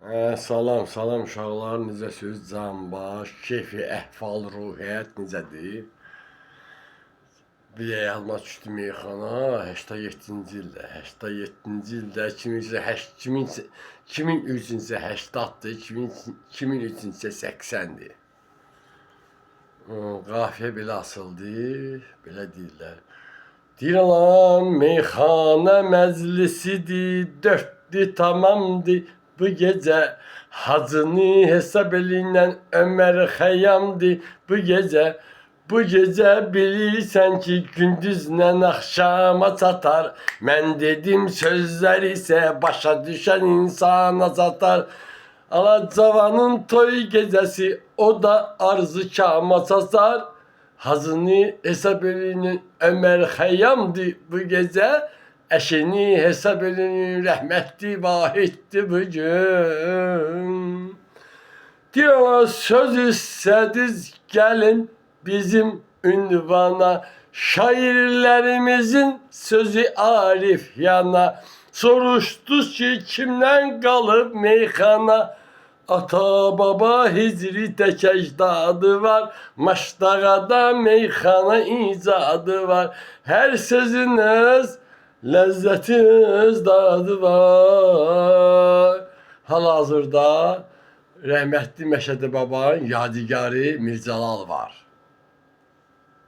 Salam, salam uşaqlar, necəsiniz? Canbaş, keyfi, əhval, ruhiyyət necədir? Bir də yazma düşdü meyxana, 87-ci ildə, 87-ci ildə, 2003-cü 80-dir, 2003-cü 80-dir. Qafiyə belə asıldı, belə deyirlər. Deyirəm, meyxana məclisidir, dörddür, tamamdır. Bu gece hacını hesap elinden Ömer Xəyyamdır. Bu gece bilirsən ki gündüzlə axşama çatar. Mən dedim sözlər isə başa düşən insana çatar. Alacavanın toy gecesi o da arzu kama çatar. Hacını hesap elinden Ömer Xəyyamdır bu gece. Eşini hesap edin rahmetli vahiddi bugün. Diyorlar söz istediz gelin bizim ünvana. Şairlerimizin sözü Arif yana. Soruştu ki kimden kalıp meyxana. Ata baba hicri tek ecdadı var. Maştağada meyxana icadı var. Her sözünüz lezzetiz dadı var. Hal-hazırda rəhmətli Məşədi Babanın yadigarı Mirzəlal var.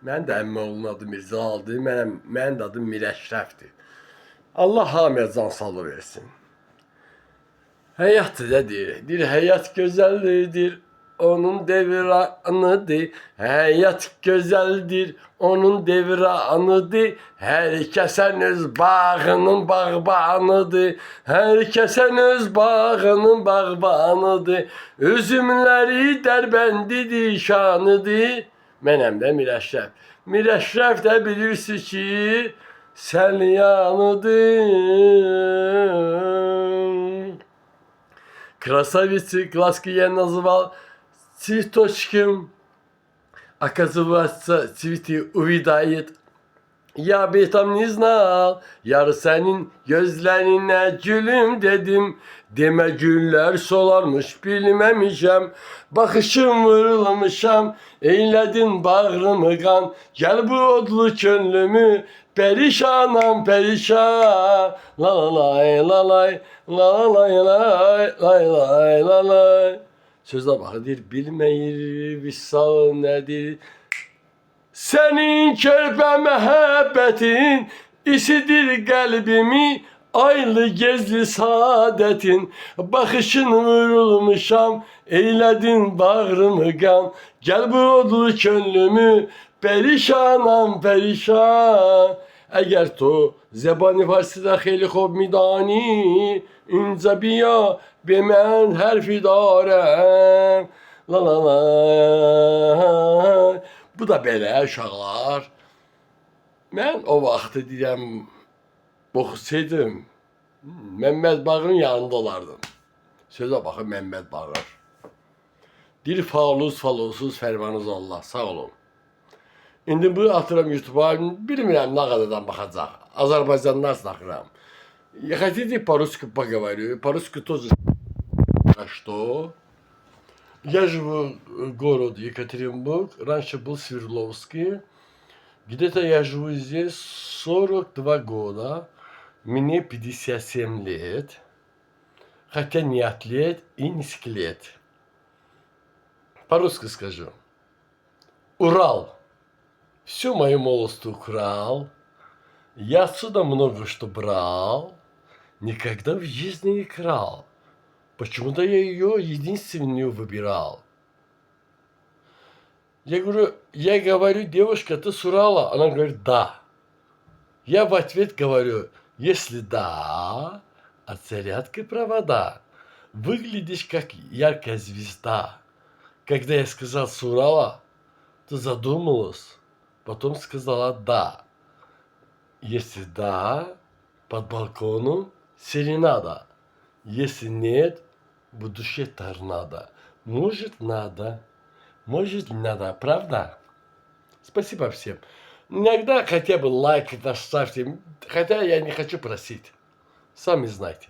Mən də əmmi oğlunun adı Mirzəlaldır. Mənim də adım Mir Əşrəfdir. Allah hamıya can sağlığı versin. Həyat nədir? Deyir, həyat gözəldir. Onun devranıdır, hayat güzeldir, onun devranıdır. Herkesin öz bağının bağbanıdır, herkesin öz bağının bağbanıdır. Üzümleri derbendidir, şanıdır. Mənim də Mir Əşrəf. Mir Əşrəf də bilirsiz ki, Səlyanıdır. Красавицы, глазки я назвал цветочком, оказывается, цветы увядает. Я об этом не знал, yar senin gözlerine gülüm dedim. Deme güller solarmış bilmemişem, bakışım vurulmuşam, eyledin bağrımı kan. Gel bu odlu könlümü perişanam perişan. La la lay la lay, la lay lay lay lay la lay. Söze bak deyir, bilmeyir vissal nedir. Senin körpe mehebbetin isidir kalbimi, aylı gezli saadetin. Bakışın vurulmuşam, eyledin bağrımı kan. Gel bu odlu könlümü perişanam perişan. Eğer to zebani farsida xeyli xob midani, ince biya be men herfi darem. La la la. Bu da belə uşaqlar. Mən o vaxtı deyirəm, oxusaydım, Məmməd Bağırın yanında olardım. Sözə baxın Məmməd Bağır. Dil falosuz fərmanınız Allah, sağ olun. İndi bu atıram YouTube'a, bilmirəm nə qədərdən baxacaq. Azərbaycandan saxıram. Хотите по-русски поговорю? По-русски тоже. А что? Я живу в городе Екатеринбург, раньше был Свердловский. Где-то я живу здесь 42 года, мне 57 лет, хотя не атлет и не скелет. По-русски скажу. Урал. Всю мою молодость украл, я отсюда много что брал, никогда в жизни не крал. Почему-то я ее единственную выбирал. Я говорю, девушка, ты с Урала? Она говорит, да. Я в ответ говорю, если да, от зарядки провода. Выглядишь как яркая звезда. Когда я сказал с Урала, ты задумалась, потом сказала да. Если да, под балконом серенада. Если нет, в душе торнадо. Может, надо. Может, не надо. Правда? Спасибо всем. Иногда хотя бы лайк поставьте. Хотя я не хочу просить. Сами знаете.